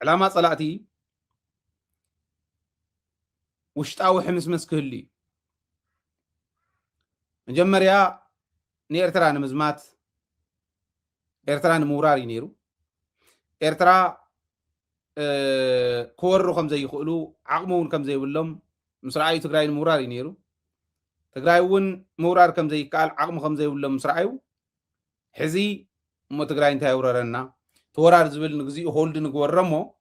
علامة صلاتي وشتاوي حمس مسكهلي مجمريا نيرترا نمزمات إرترا نموراري نيرو إرترا كورو كم زي يخلو عقمون كم زي ولهم مسرعي تقرأي نموراري نيرو تقرأي ون مورار كم زي قال عقم كم زي ولهم مسرعيو حزي ما تقرأي انتهي ورارنا تورار زبل نغزي هولد نغورمو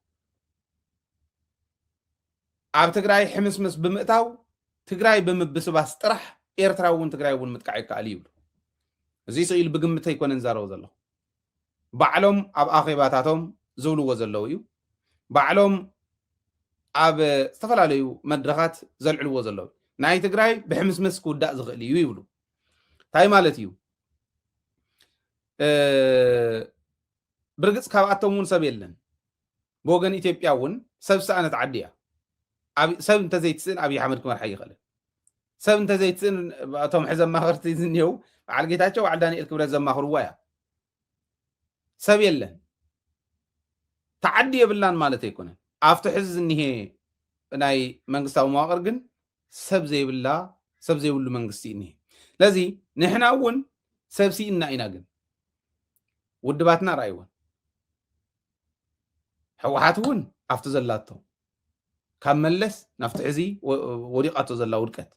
عب تقرأي حمس مس بمقتاو تقرأي بمبسباس طرح إرترا ون تقرأي ون متقعي كاليو زي سئيل بقمتها يكون انزارو زلو بعلم اب اخيباتاتهم زولو وزلو يو بعلم اب استفلاليو مدرخات زلعلو وزلو ناي تግራይ بحمسمس كوداء زغل يو يبلو تاي مالت يو برغص ካብኣቶም ውን ሰብ የለን بوغن ኢትዮጵያ ውን ሰብ ሰኣነት ዓዲያ ሰብ እንተ ዘይትስን ኣብይ ኣሕመድ ክመርሓ ይኽእል ሰብ እንተ ዘይትስን እቶም ሕዘ ማኽርቲ ዝኒው በዓል ጌታቸው በዓል ዳንኤል ክብረት ዘማኽርዋ እያ ሰብ የለን تعدي يبلان مالته يكونن after حز انه ناي منغستاو مواقر ግን ሰብ ዘይብላ ሰብ ዘይብሉ መንግስቲ እንه ለዚ ንሕና እውን ሰብ ሲኢና ኢና ግን ውድባትና ራይውን ሕወሓት እውን after ዘላቶ ካብ መለስ ናፍቲ ሕዚ ወዲቃቶ ዘላ ውድቀት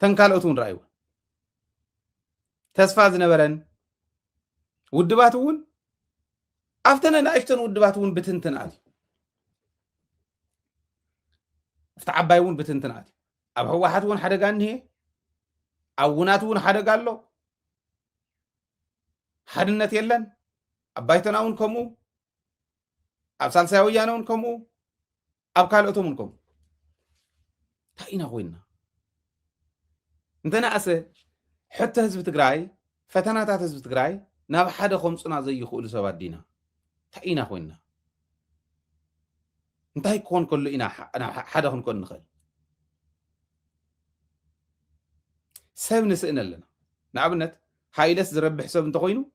ተንካልኦቱን ራይውን ተስፋ ዝነበረን ውድባት እውን أفتنا نأشتن ودباتون بتنتن عادي افتعبايون بتنتن عادي أب هو واحد حدا قال هي أوناتون حدا قال له حدنا يلن أبايتناون كمو أب سالساويانون كمو أب كالوتون كمو تاينا ويننا انتنا أسه حتى هزب تقراي فتناتات هزب تقراي ناب حدا خمسنا زي يخول سواد دينا تاينا خوينا انتهي كون كله انا حدا كون نخل سب نسئنا لنا نعبنت حايلس زرب حساب انت خوينو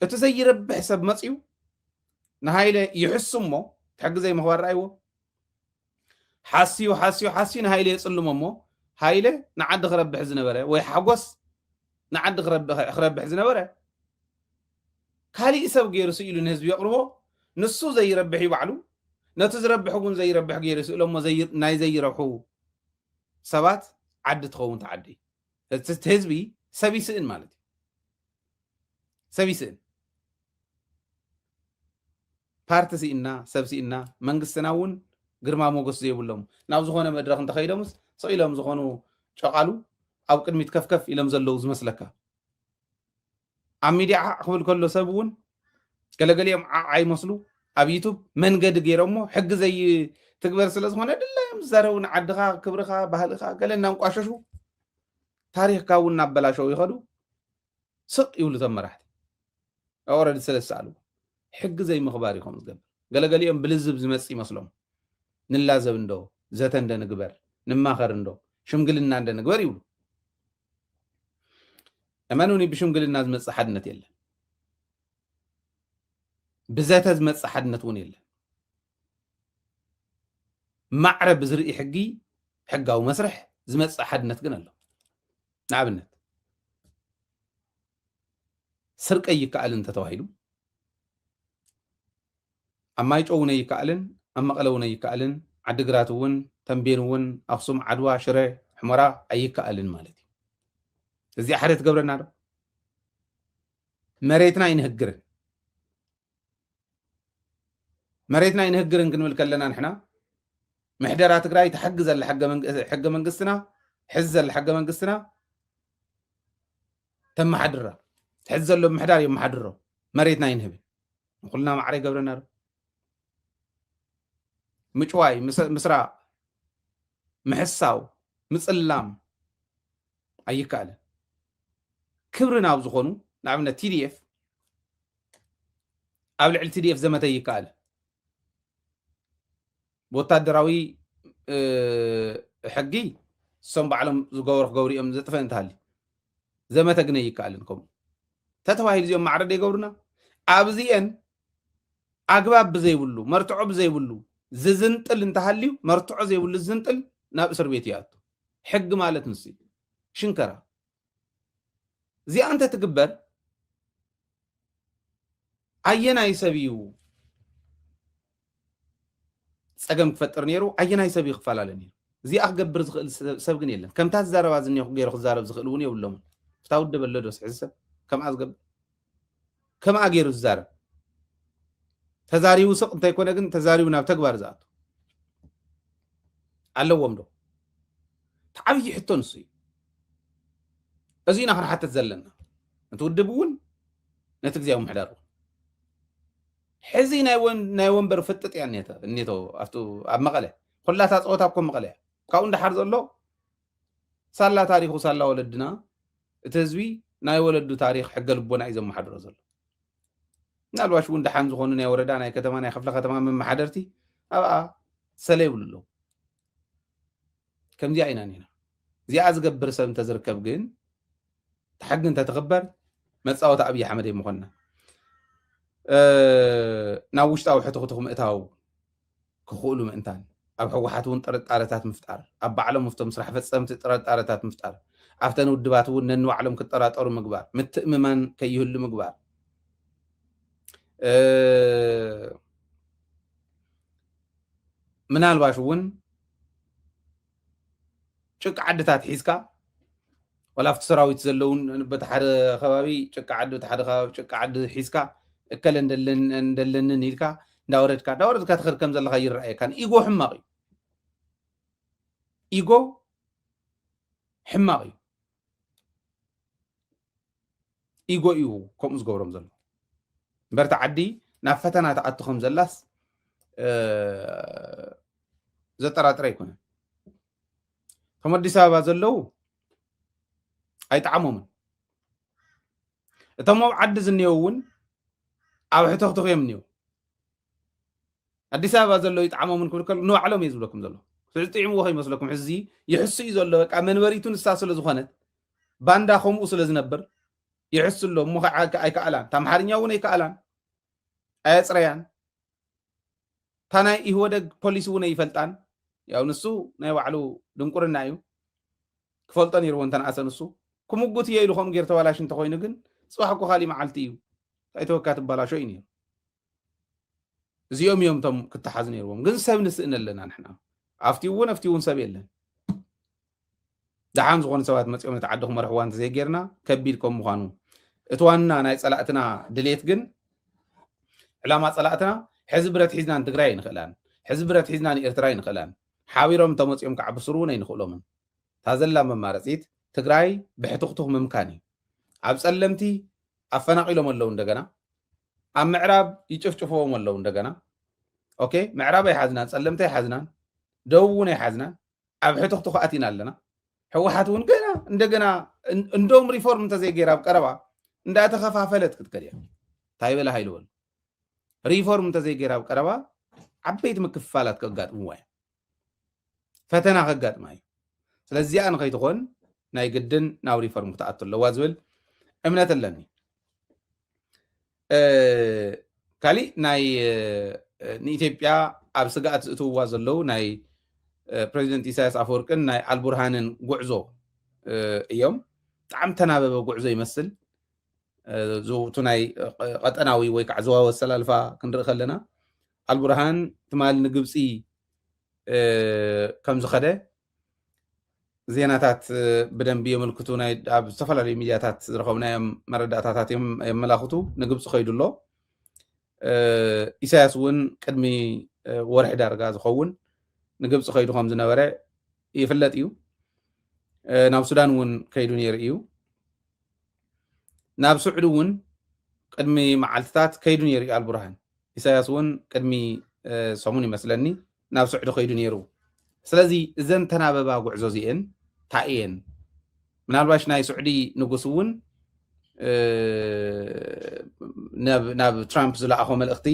اتو زي يرب حساب مصيو نهايله يحسمو تحق زي ما هو رايو حاسيو نهايله يصلمو هايله نعد خرب حزنا بره وي حقوس نعد خرب حزنا بره كالي إساب غير سئلو نهزب يقربو نسو زي ربح يبعلو نتو زربحو زي ربح غير سئلو ما زي ناي زي ربحو سبات عد تخون تعدي تهزبي سبي سئن مالتي سبي سئن بارت سئنا سب سئنا منغستناون غرما موغس زيبلهم ناو زخونه مدرخ انت خيدمس سئلهم زخونو شقالو او قدميت كفكف إلهم زلو زمسلكا عميدي أقول كله سبون قال يوم عاي مسلو أبي يوتيوب من قد غيرمو حق زي تكبر سلس هنا دلا زارون عدخا كبرخا بهلخا قال لنا نقاششو تاريخ كاون نبلا شو يخدو صق يولو تمرحت اورد سلس سالو حق زي مخباري خمس قبل قال يوم بلزب زمصي مسلوم نلازب اندو زتن ده نغبر نماخر اندو شمغلنا ده نغبر يولو أمانوني بشمقلنا زمص حدنت يلا بذات زمص حدنت ون يلا معرب زرقي حقي حقاو مسرح زمص حدنت كن الله نعبنت سرق أي كألن تتوهيلو أما يجعون أي كألن أما قلون أي كألن عدقراتون تنبينون أخصم عدوا شرع حمراء أي كألن مالتي زي حرت قبرنا له مريتنا ينهجرن كنقول كلنا نحنا محدرات تقراي تحجز حق منقستنا حز الحق منقستنا تم حدره تحز له محدار يوم حدره مريتنا ينهب قلنا معري قبرنا له مشواي مسرا محساو مصلام اي كاله كبرنا بزخونو نعمنا تي دي اف قبل على تي دي اف زمتي يكال بوتادراوي حقي سم بعلم زغور غوري ام زطفنت هالي زمتا غني يكالنكم تتواهيل زيوم معرض يغورنا ابزيان ኣግባብ ብዘይብሉ መርትዖ ብዘይብሉ ዝዝንጥል እንተሃልዩ መርትዖ ዘይብሉ ዝዝንጥል ናብ እስር ቤት ይኣቱ ሕጊ ማለት ንሱ ሽንከራ እዚኣ እንተ ትግበር ኣየናይ ሰብ እዩ ፀገም ክፈጥር ነይሩ ኣየናይ ሰብ እዩ ክፈላለ ነይሩ እዚኣ ክገብር ዝኽእል ሰብ ግን የለን ከምታ ዝዛረባ ዝኒኹ ገይሩ ክዛረብ ዝኽእል እውን የብሎምን ፍታውደ በሎ ዶስ ሕዚ ሰብ ከምኣ ዝገብር ከምኣ ገይሩ ዝዛረብ ተዛሪቡ ስቕ እንተይኮነ ግን ተዛሪቡ ናብ ተግባር ዝኣቱ ኣለዎም ዶ ዓብዪ ሕቶ ንሱ እዩ እዚ ኢና ክንሓትት ዘለና እቲ ውድብ እውን ነቲ ግዜያዊ ምሕዳር ሕዚ ናይ ወንበር ፍጥጥ እያ እኔቶ ኣብ መቐለ ኩላታ ፀወታ ኮ መቐለ እያ ካብኡ እንዳሓር ዘሎ ሳላ ታሪኹ ሳላ ወለድና እቲ ህዝቢ ናይ ወለዱ ታሪክ ሕገ ልቦና እዩ ዘመሓድሮ ዘሎ ምናልባሽ እውን ደሓን ዝኾኑ ናይ ወረዳ ናይ ከተማ ናይ ክፍለ ከተማ መመሓደርቲ ኣብኣ ሰለ ይብሉ ኣለዉ ከምዚኣ ኢና ኒና እዚኣ ዝገብር ሰብ እንተዝርከብ ግን ተሓጊ እንተትኽበር መፃወቲ ኣብዪ ኣሕመድ የምኾንና ናብ ውሽጣዊ ሕትኽትኽ ምእታው ክኽእሉ ምእንታን ኣብ ሕወሓት እውን ጥርጣረታት ምፍጣር ኣብ ባዕሎም ምፍቶም ስራሕ ፈፀምቲ ጥርጣረታት ምፍጣር ኣብተን ውድባት እውን ነንባዕሎም ክጠራጠሩ ምግባር ምትእምማን ከይህሉ ምግባር ምናልባሽ እውን ጭቃ ዓድታት ሒዝካ ወላ ኣብቲ ሰራዊት ዘለውን በቲ ሓደ ከባቢ ጭቃ ዓዲ በቲ ሓደ ከባቢ ጭቃ ዓዲ ሒዝካ እከለ እንደለንን ኢልካ እንዳወረድካ ትኽድ ከም ዘለካ ይረኣየካን ኢጎ ሕማቕ እዩ ኢጎ ሕማቕ እዩ ኢጎ እዩ ከምኡ ዝገብሮም ዘሎ እምበርቲ ዓዲ ናብ ፈተና ተኣቱ ከም ዘላስ ዘጠራጥረ ኣይኮነን ከም ኣዲስ ኣበባ ዘለው ኣይጣዕሞምን እቶም ኣብ ዓዲ ዝኒአው እውን ኣብ ሕትኽትኽ እዮም እኒአው ኣዲስ ኣበባ ዘለው ይጣዕሞምን ክብል ከሎ ንባዕሎም እየ ዝብለኩም ዘሎ ጥዕምዎ ከይመስለኩም ሕዚ ይሕሱ እዩ ዘሎ በቃ መንበሪቱ ንሳ ስለ ዝኾነት ባንዳ ከምኡ ስለ ዝነብር ይሕሱ ኣሎ እሞ ኣይከኣላን ኣምሓርኛ እውን ኣይከኣላን ኣየፅረያን እታ ናይ ኢህወደግ ፖሊስ እውን ኣይፈልጣን ያው ንሱ ናይ ባዕሉ ድንቁርና እዩ ክፈልጦ ነይርዎ እንተነኣሰ ንሱ ክምጉት እየ ኢሉ ከምኡ ጌር ተባላሽ እንተኮይኑ ግን ፅባሕ እኮ ካሊእ መዓልቲ እዩ ታይተወካ ትባላሾ እዩ ነይሩ እዚኦም እዮም እቶም ክተሓዙ ነይርዎም ግን ሰብ ንስእን ኣለና ንሕና ኣብቲ እውን ሰብ የለን ደሓን ዝኾኑ ሰባት መፂኦም ነቲ ዓዲ ክመርሕዋ እንተዘይጌርና ከቢድ ከም ምዃኑ እቲ ዋና ናይ ፀላእትና ድሌት ግን ዕላማ ፀላእትና ሕዚ ብረት ሒዝና ንትግራይ ኣይንኽእላን ሕዚ ብረት ሒዝና ንኤርትራ ኣይንኽእላን ሓቢሮም ተመፂኦም ክዓብስሩ እውን ኣይንኽእሎምን እታ ዘላ መማረፂት ትግራይ ብሕትኽትኽ ምምካን እዩ ኣብ ፀለምቲ ኣፈናቂሎም ኣለዉ እንደገና ኣብ ምዕራብ ይጭፍጭፍዎም ኣለዉ እንደገና ኦኬ ምዕራብ ኣይሓዝናን ፀለምቲ ኣይሓዝናን ደቡብ እውን ኣይሓዝናን ኣብ ሕትኽትኽ ኣቲና ኣለና ሕወሓት እውን ገና እንደገና እንዶም ሪፎርም እንተዘይገይራ ኣብ ቀረባ እንዳተኸፋፈለት ክትከድ እያ እንታይ በላ ሃይልበሉ ሪፎርም እንተዘይገይራ ኣብ ቀረባ ዓበይቲ ምክፍፋላት ከጋጥምዋ እያ ፈተና ከጋጥማ እዩ ስለዚኣ ንኸይትኾን ናይ ግድን ናብ ሪፎርም ክትኣቱ ኣለዋ ዝብል እምነት ኣለኒ ካሊእ ናይ ንኢትዮጵያ ኣብ ስጋኣት ዝእትውዋ ዘለው ናይ ፕሬዚደንት ኢሳያስ ኣፈወርቅን ናይ ኣልቡርሃንን ጉዕዞ እዮም ብጣዕሚ ተናበበ ጉዕዞ ይመስል እቲ ናይ ቀጠናዊ ወይ ከዓ ዞባዊ ኣሰላልፋ ክንርኢ ከለና ኣልቡርሃን ትማል ንግብፂ ከም ዝኸደ ዜናታት ብደንቢ የመልክቱ ናይ ኣብ ዝተፈላለዩ ሚድያታት ዝረኸብናዮም መረዳእታታት የመላኽቱ ንግብፂ ከይዱ ኣሎ ኢሳያስ እውን ቅድሚ ወርሒ ዳርጋ ዝኸውን ንግብፂ ከይዱ ከም ዝነበረ ይፍለጥ እዩ ናብ ሱዳን እውን ከይዱ ነይሩ እዩ ናብ ስዑድ እውን ቅድሚ መዓልትታት ከይዱ ነይሩ እዩ ኣልቡርሃን ኢሳያስ እውን ቅድሚ ሰሙን ይመስለኒ ናብ ስዑድ ከይዱ ነይሩ ስለዚ እዘን ተናበባ ጉዕዞ እዚአን እንታይ እየን ምናልባሽ ናይ ስዑዲ ንጉስ እውን ናብ ትራምፕ ዝለኣኾ መልእኽቲ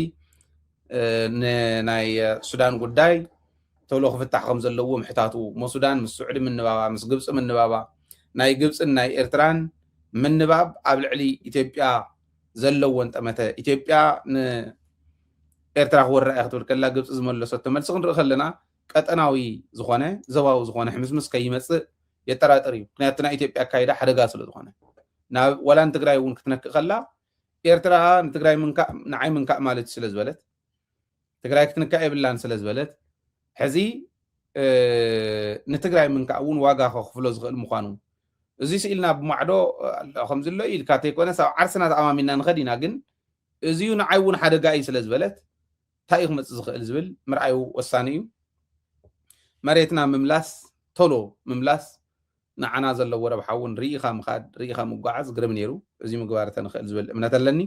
ናይ ሱዳን ጉዳይ ተብሎ ክፍታሕ ከም ዘለዎ ምሕታቱ ሞ ሱዳን ምስ ስዑዲ ምንባባ ምስ ግብፂ ምንባባ ናይ ግብፅን ናይ ኤርትራን ምንባብ ኣብ ልዕሊ ኢትዮጵያ ዘለዎን ጠመተ ኢትዮጵያ ኤርትራ ክወረአ ክትብል ከላ ግብፂ ዝመለሰቶ መልሲ ክንርኢ ከለና ቀጠናዊ ዝኾነ ዞባዊ ዝኾነ ሕምስምስ ከይመፅእ የጠራጥር እዩ ምክንያቱ ናይ ኢትዮጵያ ኣካይዳ ሓደጋ ስለ ዝኾነ ናብ ወላን ትግራይ እውን ክትነክእ ከላ ኤርትራ ንትግራይ ምንካእ ንዓይ ምንካእ ማለት ስለ ዝበለት ትግራይ ክትንካእ የብላን ስለ ዝበለት ሕዚ ንትግራይ ምንካእ እውን ዋጋ ከክፍሎ ዝኽእል ምዃኑ እዚ ስኢልና ብማዕዶ ከምዚ ኣሎ ኢልካ ተይኮነስ ኣብ ዓርስና ተኣማሚና ንኸድ ኢና ግን እዚዩ ንዓይ እውን ሓደጋ እዩ ስለ ዝበለት እንታይ እዩ ክመፅእ ዝኽእል ዝብል ምርኣዩ ወሳኒ እዩ መሬትና ምምላስ ቶሎ ምምላስ ንዓና ዘለዎ ረብሓ እውን ርኢኻ ምኻድ ርኢኻ ምጓዓዝ ግርም ነይሩ እዚ ምግባር ተንኽእል ዝብል እምነት ኣለኒ